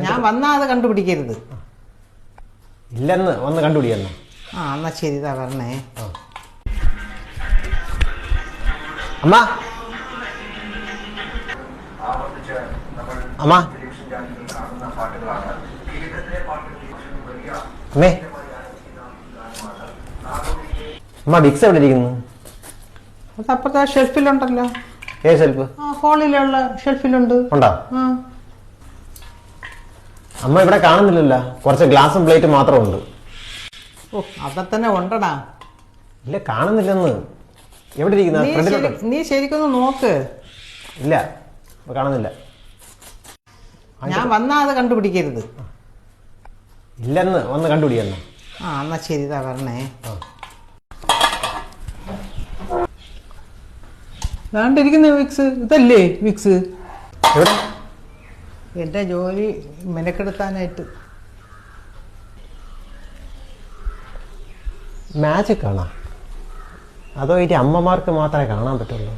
ഞാൻ വന്നാ അത് കണ്ടുപിടിക്കരുത്. ഇല്ലെന്ന് വന്ന് കണ്ടുപിടിയെന്ന്. ആ എന്നാ ശരി, ഇതാ വരണേ. അമ്മ അമ്മ അമ്മേ അമ്മ വിക്സ് എവിടെ ഇരിക്കുന്നു? അത് അപ്പുറത്തെ ഷെൽഫിലുണ്ടല്ലോ. ഏത് ഷെൽഫ്? ആ ഹോളിലുള്ള ഷെൽഫിലുണ്ട്. ഉണ്ടോ? അമ്മ ഇവിടെ കാണുന്നില്ലല്ലോ, കുറച്ച് ഗ്ലാസും പ്ലേറ്റും മാത്രം ഉണ്ട്. ഓ അതൊക്കെ തന്നെ ഉണ്ടടാ. ഇല്ല കാണുന്നില്ലെന്ന്. എവിടെ ഇരിക്കുന്ന? നീ ശരിക്കൊന്ന് നോക്ക്. ഇല്ല കാണുന്നില്ല. ഞാൻ വന്നാ അത് കണ്ടുപിടിക്കരുത്. ഇല്ലെന്ന് വന്ന് കണ്ടുപിടിയെന്ന്. ആ എന്നാ ശരി, ഇതാ വരണേ. വേണ്ടിരിക്കുന്ന വിക്സ് ഇതല്ലേ? വിക്സ് എവിടെ? എൻ്റെ ജോലി മെനക്കെടുത്താനായിട്ട്. മാജിക് കാണാം അതോ ഇനി അമ്മമാർക്ക് മാത്രമേ കാണാൻ പറ്റുള്ളൂ?